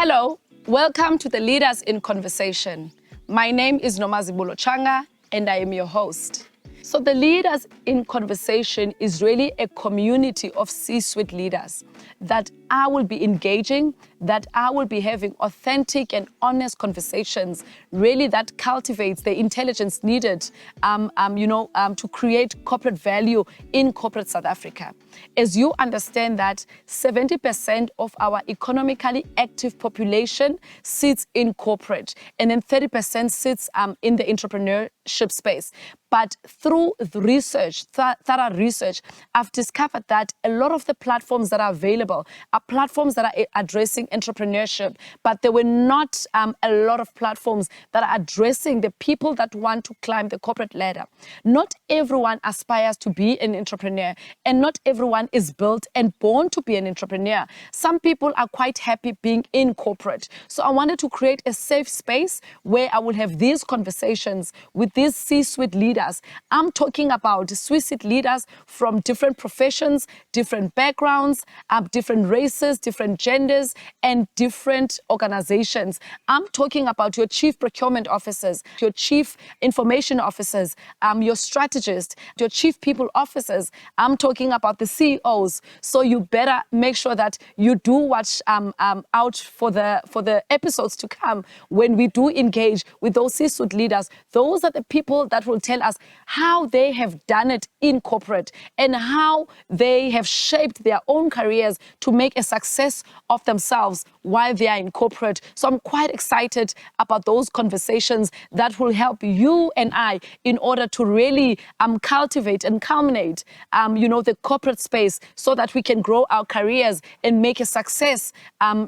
Hello, welcome to the Leaders in Conversation. My name is Nomazibulo Tshanga and I am your host. So the Leaders in Conversation is really a community of C-suite leaders that I will be engaging, that I will be having authentic and honest conversations, really that cultivates the intelligence needed to create corporate value in corporate South Africa. As you understand that 70% of our economically active population sits in corporate, and then 30% sits in the entrepreneurship space. But through the research, thorough research, I've discovered that a lot of the platforms that are available are platforms that are addressing entrepreneurship, but there were not a lot of platforms that are addressing the people that want to climb the corporate ladder. Not everyone aspires to be an entrepreneur, and not everyone is built and born to be an entrepreneur. Some people are quite happy being in corporate. So I wanted to create a safe space where I will have these conversations with these C-suite leaders. I'm talking about C-suite leaders from different professions, different backgrounds, different races, different genders, and different organizations. I'm talking about your chief procurement officers, your chief information officers, your strategists, your chief people officers. I'm talking about the CEOs. So you better make sure that you do watch out for the episodes to come when we do engage with those C-suite leaders. Those are the people that will tell us how they have done it in corporate and how they have shaped their own careers to make a success of themselves while they are in corporate. So I'm quite excited about those conversations that will help you and I in order to really cultivate and culminate the corporate space so that we can grow our careers and make a success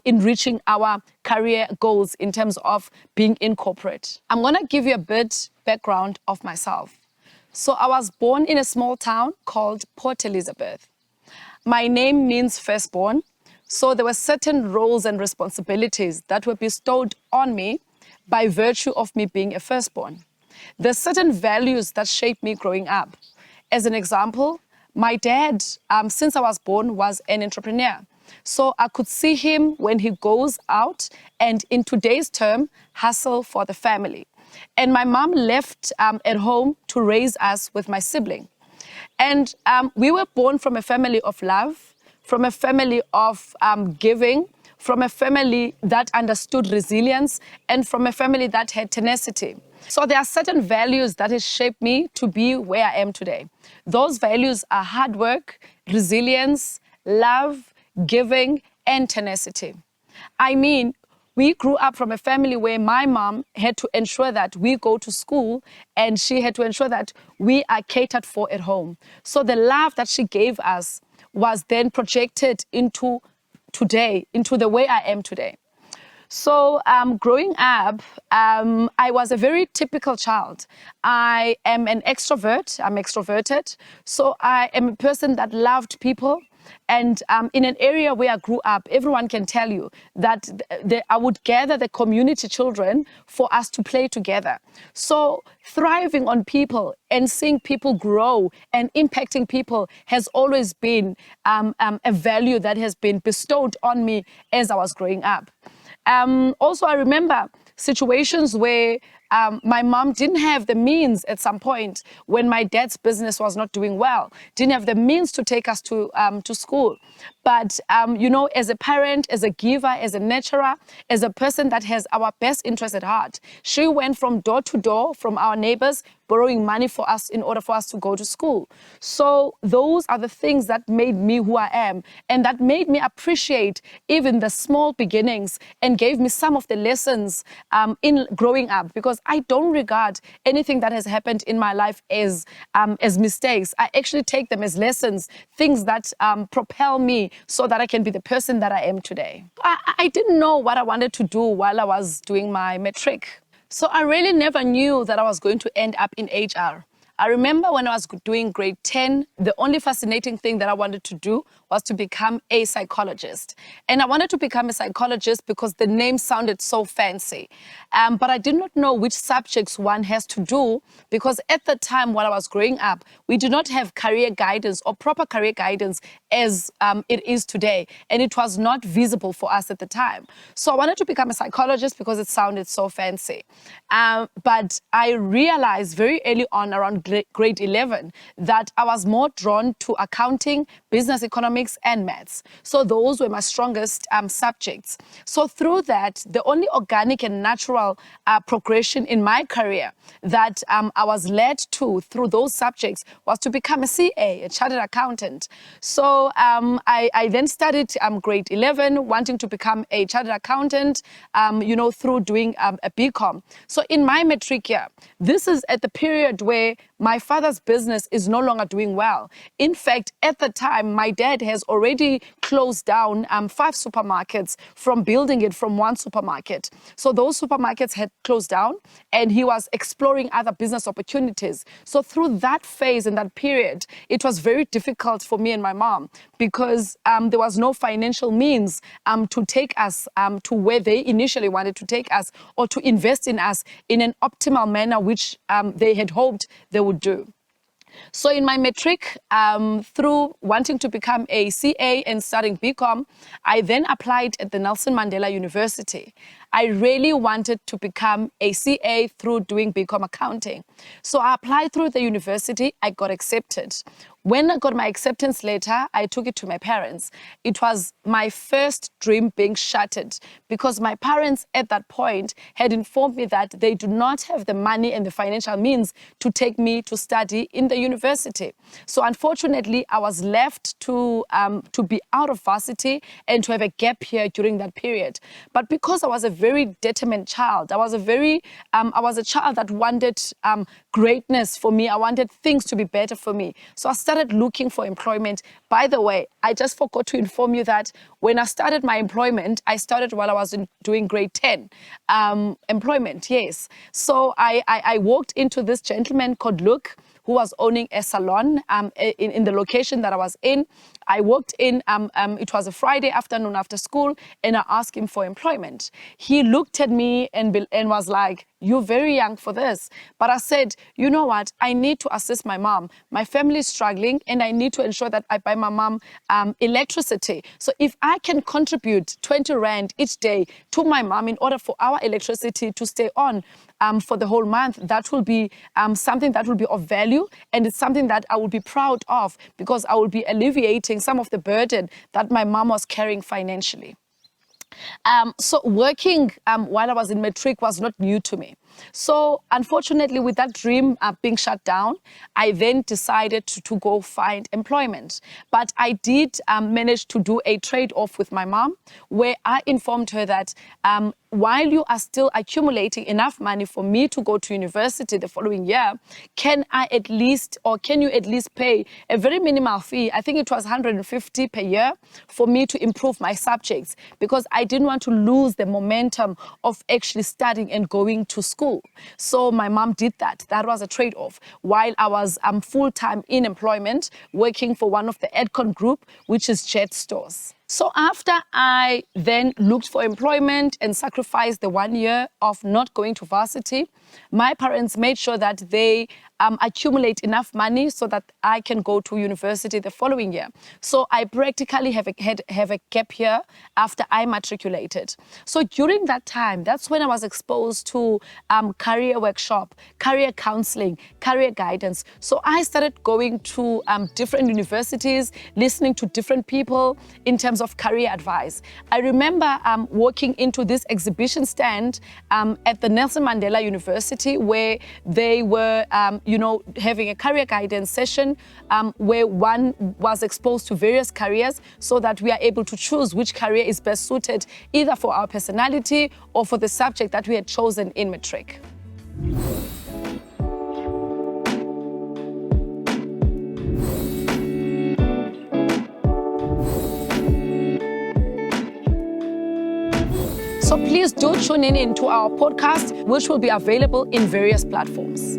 in reaching our career goals in terms of being in corporate. I'm going to give you a bit background of myself. So I was born in a small town called Port Elizabeth. My name means firstborn. So there were certain roles and responsibilities that were bestowed on me by virtue of me being a firstborn. There's certain values that shaped me growing up. As an example, my dad, since I was born, was an entrepreneur. So I could see him when he goes out and, in today's term, hustle for the family. And my mom left at home to raise us with my sibling. And we were born from a family of love, from a family of giving, from a family that understood resilience, and from a family that had tenacity. So there are certain values that have shaped me to be where I am today. Those values are hard work, resilience, love, giving, and tenacity. I mean, we grew up from a family where my mom had to ensure that we go to school and she had to ensure that we are catered for at home. So the love that she gave us was then projected into today, into the way I am today. So growing up, I was a very typical child. I am an extrovert. I'm extroverted. So I am a person that loved people. And in an area where I grew up, everyone can tell you that I would gather the community children for us to play together. So thriving on people and seeing people grow and impacting people has always been a value that has been bestowed on me as I was growing up. Also, I remember situations where my mom didn't have the means at some point when my dad's business was not doing well, didn't have the means to take us to school. But, as a parent, as a giver, as a nurturer, as a person that has our best interest at heart, she went from door to door from our neighbors, borrowing money for us in order for us to go to school. So those are the things that made me who I am, and that made me appreciate even the small beginnings and gave me some of the lessons in growing up, because I don't regard anything that has happened in my life as mistakes. I actually take them as lessons, things that propel me so that I can be the person that I am today. I didn't know what I wanted to do while I was doing my matric. So I really never knew that I was going to end up in HR. I remember when I was doing grade 10, the only fascinating thing that I wanted to do was to become a psychologist. And I wanted to become a psychologist because the name sounded so fancy. But I did not know which subjects one has to do, because at the time while I was growing up, we did not have career guidance or proper career guidance as it is today. And it was not visible for us at the time. So I wanted to become a psychologist because it sounded so fancy. But I realized very early on, around grade 11, that I was more drawn to accounting, business economics, and maths. So those were my strongest subjects. So through that, the only organic and natural progression in my career that I was led to through those subjects was to become a CA, a chartered accountant. So I then started grade 11, wanting to become a chartered accountant, through doing a BCom. So in my matric year, this is at the period where my father's business is no longer doing well. In fact, at the time, my dad has already closed down 5 supermarkets from building it from one supermarket. So those supermarkets had closed down, and he was exploring other business opportunities. So through that phase and that period, it was very difficult for me and my mom, because there was no financial means to take us to where they initially wanted to take us, or to invest in us in an optimal manner, which they had hoped they would do. So in my matric, through wanting to become a CA and studying BCom, I then applied at the Nelson Mandela University. I really wanted to become a CA through doing BCom accounting. So I applied through the university, I got accepted. When I got my acceptance letter, I took it to my parents. It was my first dream being shattered, because my parents at that point had informed me that they do not have the money and the financial means to take me to study in the university. So unfortunately, I was left to be out of varsity and to have a gap year during that period. But because I was a very determined child, I was a child that wanted greatness for me. I wanted things to be better for me. So I started looking for employment. By the way, I just forgot to inform you that when I started my employment, I started while I was doing grade 10 employment, yes. So I walked into this gentleman called Luke, who was owning a salon in the location that I was in. I walked in, it was a Friday afternoon after school, and I asked him for employment. He looked at me and was like, "You're very young for this." But I said, "You know what? I need to assist my mom. My family is struggling, and I need to ensure that I buy my mom electricity. So if I can contribute 20 Rand each day to my mom in order for our electricity to stay on for the whole month, that will be something that will be of value, and it's something that I will be proud of, because I will be alleviating some of the burden that my mom was carrying financially." So working while I was in matric was not new to me. So unfortunately, with that dream being shut down, I then decided to go find employment. But I did manage to do a trade-off with my mom, where I informed her that while you are still accumulating enough money for me to go to university the following year, can you at least pay a very minimal fee? I think it was 150 per year for me to improve my subjects, because I didn't want to lose the momentum of actually studying and going to school. So my mom did that. That was a trade-off while I was full-time in employment, working for one of the Edcon group, which is Jet Stores. So after I then looked for employment and sacrificed the 1 year of not going to varsity, my parents made sure that they accumulate enough money so that I can go to university the following year. So I practically have a gap year after I matriculated. So during that time, that's when I was exposed to career workshop, career counseling, career guidance. So I started going to different universities, listening to different people in terms of career advice. I remember walking into this exhibition stand at the Nelson Mandela University, where they were having a career guidance session where one was exposed to various careers, so that we are able to choose which career is best suited either for our personality or for the subject that we had chosen in matric. So please do tune in to our podcast, which will be available in various platforms.